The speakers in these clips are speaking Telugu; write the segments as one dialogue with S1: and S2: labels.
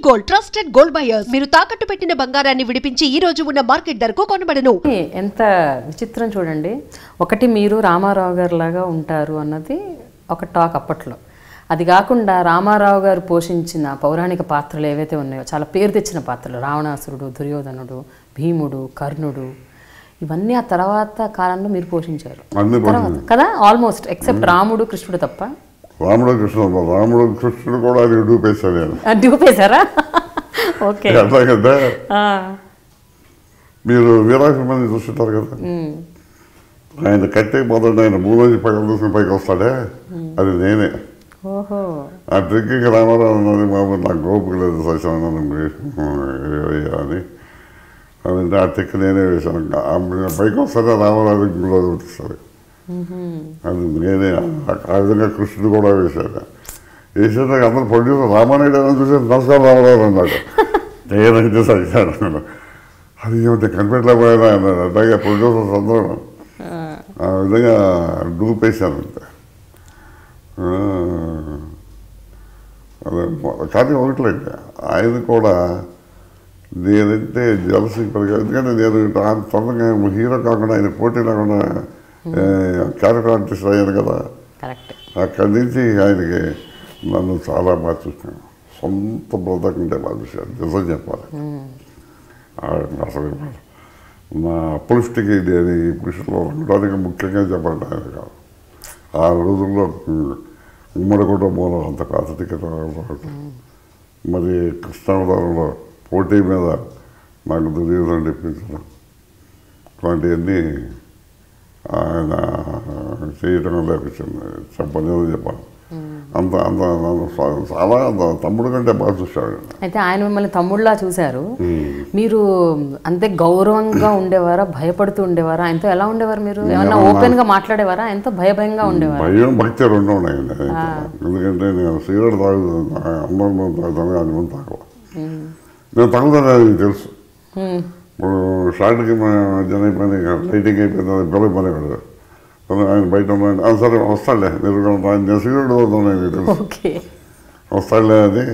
S1: Gold trusted gold buyers. మీరు తాకట్టు పెట్టిన బంగారాన్ని విడిపించి ఈ రోజు ఉన్న మార్కెట్ ధరకు కొనబడను.
S2: ఎంత విచిత్రం చూడండి. ఒకటి మీరు రామారావు గారు లాగా ఉంటారు అన్నది ఒక టాక్ అప్పట్లో. అది కాకుండా రామారావు గారు పోషించిన పౌరాణిక పాత్రలు ఏవైతే ఉన్నాయో చాలా పేరు తెచ్చిన పాత్రలు, రావణాసురుడు, దుర్యోధనుడు, భీముడు, కర్ణుడు, ఇవన్నీ ఆ తర్వాత కాలంలో మీరు పోషించారు కదా. ఆల్మోస్ట్ ఎక్సెప్ట్ రాముడు కృష్ణుడు తప్ప.
S3: రాముడు కృష్ణుడు కూడా అది డూపేశారు.
S2: డూపేశారా? ఓకే.
S3: కదా మీరు వీరాభిమాని చూస్తుంటారు కదా, ఆయన కట్టే మొదటి ఆయన భూమి పైకి చూసుకుని పైకి వస్తాడే, అది నేనే.
S2: ఓహో.
S3: ఆ ట్రిక్కి రామారావు అన్నది బాబు నాకు గోపుకు లేదు సశాను అని అదంటే ఆ ట్రిక్ నేనే వేశాను. పైకి వస్తానే రామారావు గుడిలో చూపిస్తారు. అది నేనే ఆ విధంగా కృష్ణుడు కూడా వేశాడు. వేసేదాకా అందరూ ప్రొడ్యూసర్ రామానాయుడు అని చూసి నమస్కారం రామారావు అన్నాడు. నేనైతే సరిచాను. అది ఏమిటి కనిపెట్టలేకపోయినా అన్నాడు. అట్లాగే ప్రొడ్యూసర్స్ అందరూ ఆ విధంగా డూపేశాను అంతే. అదే కానీ ఒకట్లేదు, ఆయన కూడా నేనంటే జలసి ఎందుకంటే నేను తొందరగా హీరో కాకుండా ఆయన పోటీ లేకుండా క్యారెక్టర్ ఆర్టిస్ట్ అయ్యాను కదా. అక్కడి నుంచి ఆయనకి నన్ను చాలా బాగా చూసాను. సొంత బ్రదర్ కంటే బాగా చూశాను, నిజం చెప్పాలి. అసలు నా అప్లిఫ్ట్కి నేను ఈ పురుషుల్లో ఉండడానికి ముఖ్యంగా చెప్పాలంటే ఆయన కాదు. ఆ రోజుల్లో ఉమ్మడి కుటుంబంలో అంత కాతటికత. మరి కృష్ణావతారంలో పోటీ మీద నాకు దుర్యోధన తెప్పించడం ఇలాంటివన్నీ ఆయన చేయటం లేపించింది. చెప్పాలి అంత అంత చాలా తమ్ముడు కంటే బాగా చూశాడు.
S2: అయితే ఆయన మిమ్మల్ని తమ్ముళ్ళలా చూశారు. మీరు అంతే గౌరవంగా ఉండేవారా, భయపడుతూ ఉండేవారా? ఆయనతో ఎలా ఉండేవారు? మీరు ఏమన్నా ఓపెన్ గా మాట్లాడేవారా? ఆయనతో భయంగా ఉండేవారు?
S3: భయం భక్తి రెండు ఉన్నాయండి. ఎందుకంటే నేను సిగరెట్ అందరం తాగుతాను, అది ముందు తాగల. నేను తగ్గుతాను, అది తెలుసు. ఇప్పుడు షార్ట్కి జన పని లైటింగ్ అయిపోయింది, పిల్లల పని కూడా ఆయన బయట ఉన్నాను. సరే వస్తాడులే, నేను సిగరెట్ తాగుతాను, నాకు తెలుసు వస్తాడులే అని.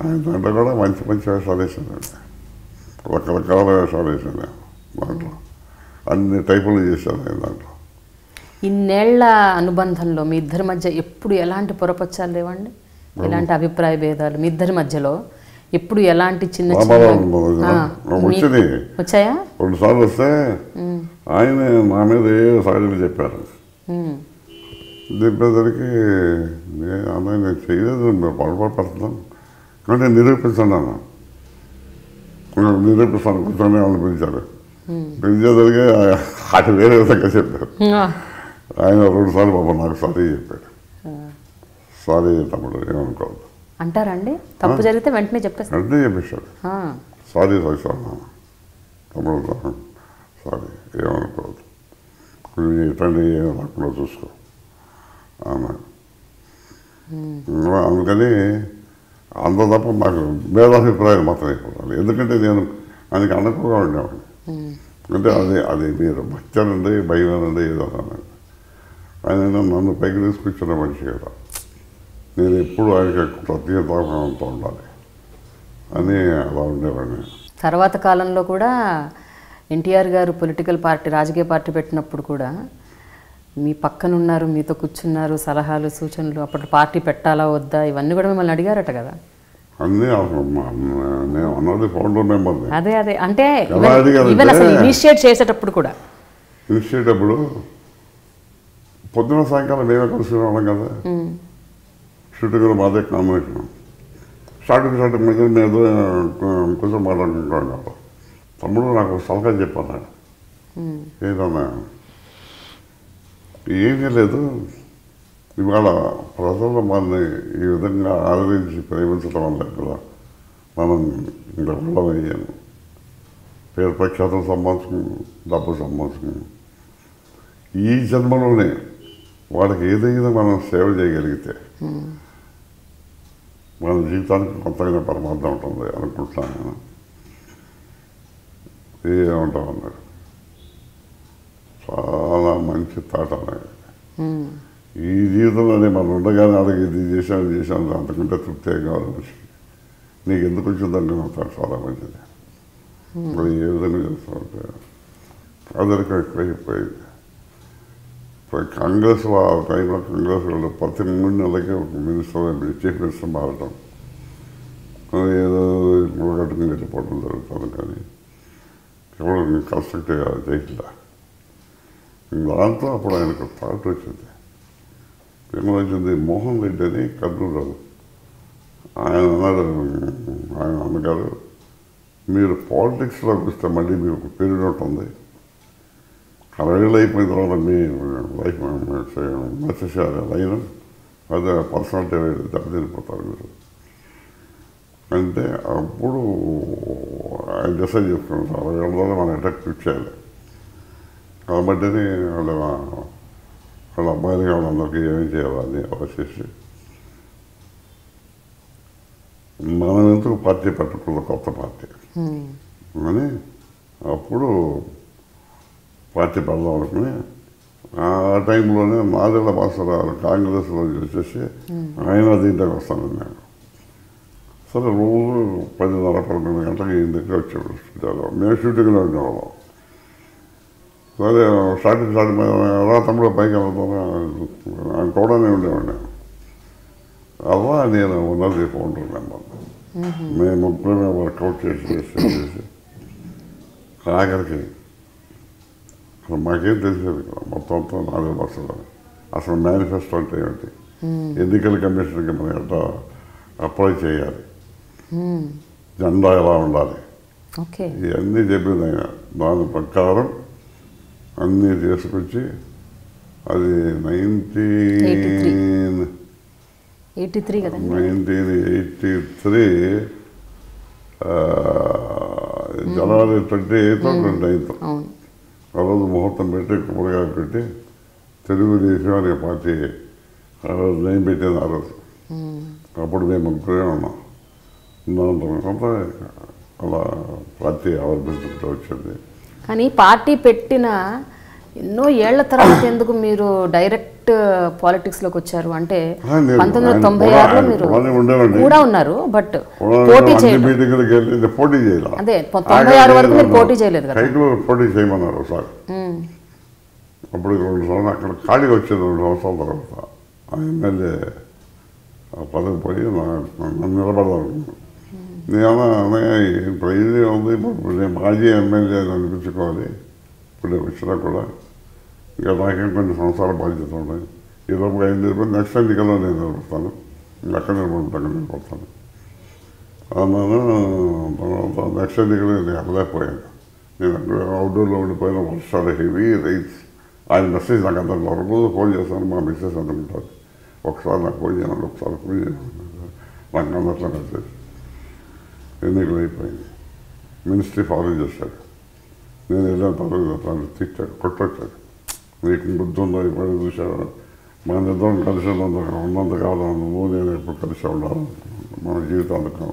S3: ఆయన దాంట్లో కూడా మంచి మంచి వేషాలు వేసిందండి, రకరకాల వేషాలు వేసింది. దాంట్లో అన్ని టైపులు చేశాను ఆయన దాంట్లో.
S2: ఇన్నేళ్ల అనుబంధంలో మీ ఇద్దరి మధ్య ఎప్పుడు ఎలాంటి పొరపచ్చాలు లేవండి? ఎలాంటి అభిప్రాయ భేదాలు మీ ఇద్దరి మధ్యలో ఎప్పుడు ఎలాంటి చిన్న వచ్చాయా?
S3: 2 సార్లు వస్తే ఆయన నా మీద ఏ సాగులు చెప్పారు. చెప్పేసరికి అన్నయ్య నేను చేయలేదు, మీరు పొరపాటు పడుతున్నాను కానీ నిరూపించండి అన్న. నిరూపిస్తాను కూర్చొని వాళ్ళని పిలిచారు. పిలిచేసరికి అది వేరే విధంగా చెప్పారు. ఆయన 2 సార్లు బాబా నాకు సారీ చెప్పాడు. సారీ తమ్ముడు ఏమనుకోవద్దు
S2: అంటారండి. తప్పు జరిగితే వెంటనే చెప్పేస్తాడు.
S3: వెంటనే చెప్పేశాడు. సారీ సారీ తమ్ముడు, సారీ ఏమనుకోవద్దు, ఇట్లాంటి రాకుండా చూసుకో అన్నాడు. అందుకని అంత తప్ప నాకు భేదాభిప్రాయాలు మాత్రం అయిపోతాను. ఎందుకంటే నేను ఆయనకి అనుకుగా ఉండేవాడిని. అంటే అది మీరు భక్త్యానండి భయమేనండి ఏదో అన్నాడు. ఆయన నన్ను పైకి తీసుకొచ్చిన మనిషి కదా, నేను ఎప్పుడు ఆయనకి ప్రత్యేకత ఉండాలి అని అలా ఉండేవాడిని.
S2: తర్వాత కాలంలో కూడా ఎన్టీఆర్ గారు పొలిటికల్ పార్టీ, రాజకీయ పార్టీ పెట్టినప్పుడు కూడా మీ పక్కన ఉన్నారు, మీతో కూర్చున్నారు, సలహాలు సూచనలు. అప్పట్లో పార్టీ పెట్టాలా వద్దా ఇవన్నీ కూడా మిమ్మల్ని అడిగారట కదా.
S3: అన్నీ నేను అన్నది ఫౌండర్ మెంబర్.
S2: అదే అంటే ఇనిషియేట్ చేసేటప్పుడు కూడా
S3: ఇనిషియేటప్పుడు పొద్దున సాయంకాలం మేమే కలిసి రావడం కదా. షూటింగ్లో మాదే కాంబినేషన్. షార్ట్ మీద మీద కొంచెం మాట్లాడుకుంటాం కదా. తమ్ముడు నాకు సలహా చెప్పాను. ఏదన్నా ఏమీ లేదు, ఇవాళ ప్రజలు మనల్ని ఈ విధంగా ఆదరించి ప్రేమించడం వల్ల కదా మనం ఇంకా వెళ్ళమయ్యాను. పేరు ప్రఖ్యాతం సంపాదించుకుని డబ్బు సంపాదించుకుని ఈ జన్మలోనే వాళ్ళకి ఏదైనా మనం సేవ చేయగలిగితే మన జీవితానికి కొత్తగా పరమార్థం ఉంటుంది అనుకుంటున్నాను నేను. ఏమంటాం అన్నాడు. చాలా మంచి తాట అన్నాడు. ఈ జీవితంలోనే మనం ఉండగానే అలాగే ఇది చేశాను అంతకంటే తృప్తే కావాలి మనిషికి. నీకు ఎందుకు వచ్చిందని అవుతాడు చాలా మంచిది. మరి ఏ విధంగా చేస్తామంటే అదరికి ఎక్కువైపోయింది. కాంగ్రెస్ ఆ టైంలో కాంగ్రెస్ వాళ్ళు ప్రతి 3 నెలలకి ఒక మినిస్టర్ చీఫ్ మినిస్టర్ మారటం, ఏదో కట్టుకుని వెళ్ళిపోవడం జరుగుతుంది. కానీ ఎవరు కన్స్ట్రక్టివ్గా చేయట్లా. దాంతో అప్పుడు ఆయనకు థాట్ వచ్చింది. ఏమొచ్చింది, మోహన్ రెడ్డి అని కర్నూలు ఆయన అన్నారు, ఆయన అన్నగారు మీరు పాలిటిక్స్లోకి వస్తే మళ్ళీ మీకు ఒక పీరియడ్ ఉంటుంది, 60 ఏళ్ళు అయిపోయిన తర్వాత మీ లైఫ్ మెసేసారు లైన్ అదే పర్సనాలిటీ దెబ్బతినిపోతారు మీరు అంటే. అప్పుడు ఆయన డిసైడ్ చేసుకున్నారు 60 ఏళ్ళ ద్వారా మనం అటాక్ చేయాలి కాబట్టి వాళ్ళ అబ్బాయిలు వాళ్ళందరికీ ఏమేం చేయాలని ఆలోచించి మనం ఎందుకు పార్టీ పెట్టుకున్న కొత్త పార్టీ అని అప్పుడు పార్టీ పెడదాం అనుకుని ఆ టైంలోనే నాదెళ్ల భాస్కరరావు కాంగ్రెస్లో వచ్చేసి ఆయన దీంట్లోకి వస్తాను నేను. సరే రోజు 10:30-11 గంటలకి ఈయన దగ్గర వచ్చేవాడు. మేము షూటింగ్లో ఉండేవాళ్ళం. సరే స్టార్టింగ్ ఎలా తమ్ముడు పైకి వెళ్తాను ఆయన కూడానే ఉండేవాడిని. అలా నేను ఉన్నది ఫోన్ నెంబర్ మేము ముగ్గురమే వర్కౌట్ చేసి ఆఖరికి అసలు మాకేం తెలిసేది కదా మొత్తం అంతా నాలుగు బస్సులు. అసలు మేనిఫెస్టో అంటే ఏమిటి, ఎన్నికల కమిషన్కి మనం ఎట్లా అప్లై చేయాలి, జెండా ఎలా ఉండాలి, ఇవన్నీ చెప్పింది ఆయన. దాని ప్రకారం అన్నీ తీసుకొచ్చి అది
S2: 1983
S3: జనవరి 28th 29th ఆ రోజు ముహూర్తం పెట్టి కొబ్బరిగా పెట్టి తెలుగుదేశం అనే పార్టీ ఆ రోజు నేను పెట్టేది. ఆ రోజు అప్పుడు మేము ముగ్గురే ఉన్నాం. దాంతో అలా పార్టీ ఆవిర్భవించుకుంటూ వచ్చింది.
S2: కానీ పార్టీ పెట్టిన ఎన్నో ఏళ్ల తర్వాత ఎందుకు మీరు డైరెక్ట్ పాలిటిక్స్లోకి వచ్చారు అంటే 1996లో మీరు కూడా ఉన్నారు, బట్ పోటీ చేయలేదు. అదే 96 వరకు మీరు పోటీ చేయలేదు కదా.
S3: పోటీ చేయమన్నారు ఒకసారి. అప్పుడు 2 సంవత్సరాలు అక్కడ ఖాళీగా వచ్చేది. 2 సంవత్సరాల తర్వాత ఆ ఎమ్మెల్యే పదవి పోయి నన్ను నిలబడాలనుకున్నాను. నేను ఇప్పుడు ఇది ఉంది, ఇప్పుడు నేను మాజీ ఎమ్మెల్యే అనిపించుకోవాలి. ఇప్పుడు వచ్చినా కూడా ఇంకా నాకేం కొన్ని సంవత్సరాల బాధ్యత ఉన్నాయి. ఈ లోపు ఏం చెప్పి నెక్స్ట్ ఎన్నికల్లో నేను నిలబడతాను, అక్కడ నిలబడతాను అన్నాను. తర్వాత నెక్స్ట్ ఎన్నికల్లో నేను వెళ్ళలేకపోయాను. నేను అక్కడ అవుట్డోర్లో ఉండిపోయిన వర్షాలు, హెవీ రైట్స్. ఆయన మెసేజ్ నాకు అంత రోజు ఫోన్ చేస్తాను, మా మెసేజ్ అందుకుంటారు. ఒకసారి నాకు ఫోన్ చేయాలి, ఒకసారి ఫోన్ చేయాలి, నాకు అందట్లో మెసేజ్. ఎన్నికలు అయిపోయింది, మినిస్ట్రీ ఫాలో చేశాడు. నేను వెళ్ళిన తర్వాత తిట్టాడు, కొట్టొచ్చాడు. నీకు బుద్ధి ఉందో ఇప్పుడు చూశాడు, మన ఇద్దరం కలిసి ఉన్నంత కాలం నువ్వు నేను ఎప్పుడు కలిసి ఉండాలి మన జీవితాంతకం.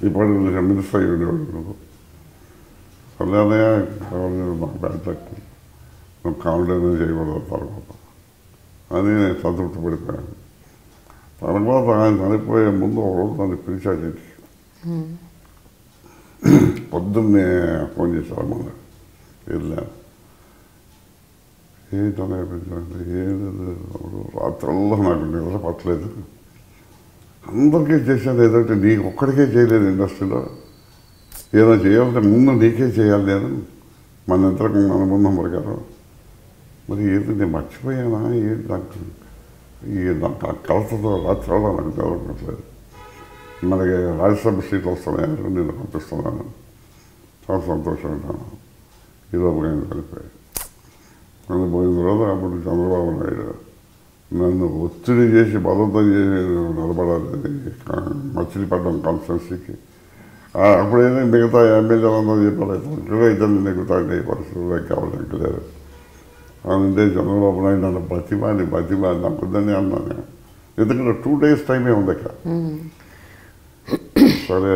S3: ఇప్పుడు మినిస్టర్ అయ్యి ఉండేవాడు నువ్వు. అలానే నాకు బ్యాడ్ లక్, నువ్వు కామెడీ చేయకూడదు తర్వాత అని నేను సంతృప్తి పడిపోయాను. తర్వాత ఆయన చనిపోయే ముందు ఒక రోజు నన్ను పిలిచాడు ఇంటికి. పొద్దున్నే ఫోన్ చేశారు, మన వెళ్ళాను. ఏంటనే పిలిచాడు, ఏది రాత్రల్లో నాకు నిద్ర పట్టలేదు. అందరికీ చేశాను ఏదంటే నీకు ఒక్కడికే చేయలేదు ఇండస్ట్రీలో. ఏదో చేయాలంటే ముందు నీకే చేయాలి నేను, మన ఇద్దరికి మన ముందు ప్రకారం. మరి ఏది నేను మర్చిపోయానా ఏంటి నాకు నాకు కలతతో రాత్రిలో నాకు నిద్రపట్టలేదు. మనకి రాజ్యసభ సీట్లు వస్తున్నాయని నేను పంపిస్తున్నాను, చాలా సంతోషంగా. ఈరోజు నేను కలిపాయి నన్ను పోయిన తర్వాత అప్పుడు చంద్రబాబు నాయుడు నన్ను ఒత్తిడి చేసి బలవంతం చేసి నిలబడాలి మచిలీపట్నం కాన్స్టిట్యున్సీకి. అప్పుడైనా మిగతా ఎమ్మెల్యేలందరూ చెప్పారు, ఇంకా ఇద్దరు నెగ్గుతాండి పరిస్థితుల్లో కావాలంటే లేదు అంటే చంద్రబాబు నాయుడు నన్ను బతిమాలి నాకు వద్దని అన్నాను. ఎందుకంటే 2 days టైమే ఉంది ఇక్కడ. సరే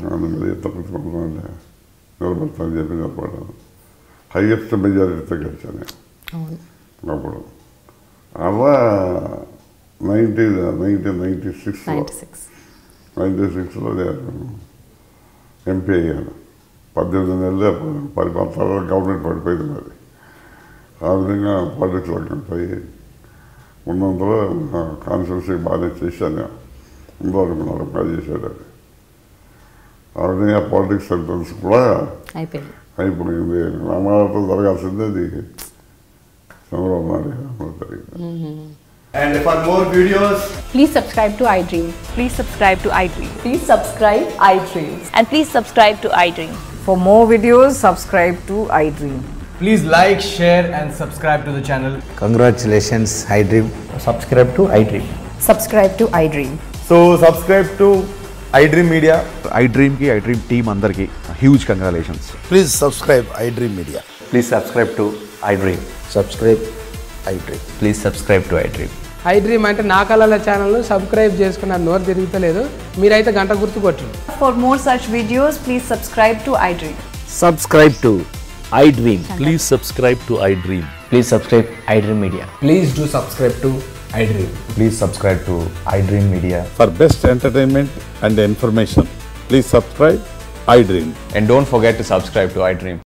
S3: నన్ను ఎంత ప్రతిపక్షంగా నిలబడతానని చెప్పి నిలబడ్డాను. హైయెస్ట్ మెజారిటీతో గెలిచాను అప్పుడు. అలా 1996 96లో నేను ఎంపీ అయ్యాను. 18 నెలలే పరిపాలన గవర్నమెంట్ పడిపోయింది మరి. ఆ విధంగా పాలిటిక్స్లోకి పోయి ఉన్నందులో కాన్స్టిట్యూన్సీ బాగానే చేశాను. అందరూ అనుకున్నారు బాగా చేశాడని. ఆ విధంగా పాలిటిక్స్ ఎంట్రన్స్ కూడా అయిపోయింది. రామారావుతో జరగాల్సిందే అది చంద్రబాబు నాయుడు జరిగింది.
S4: And for more videos,
S5: Please subscribe to iDream.
S6: Please subscribe to iDream.
S5: Please subscribe iDream.
S6: And please subscribe to iDream.
S7: For more videos, subscribe to iDream.
S4: please like, share and subscribe to the channel.
S8: Congratulations, iDream.
S9: Subscribe to iDream.
S5: Subscribe to iDream.
S9: So subscribe to iDream Media.
S10: iDream ki iDream team andarki huge congratulations.
S8: Please subscribe iDream Media.
S9: Please subscribe to iDream.
S8: Subscribe iDream.
S9: Please subscribe to iDream.
S11: iDream అంటే నా కళల ఛానల్ సబ్స్క్రైబ్ చేసుకున్నారు, నోరు తిరుగుతలేదు. మీరైతే గంట గుర్తు కొట్టండి.
S5: For more such videos, please subscribe to iDream.
S9: Subscribe to iDream.
S12: Please subscribe to iDream.
S9: Please subscribe iDream Media.
S4: Please do subscribe to iDream.
S9: Please subscribe to iDream Media.
S3: For best entertainment and information, please subscribe iDream.
S9: And don't forget to subscribe to iDream.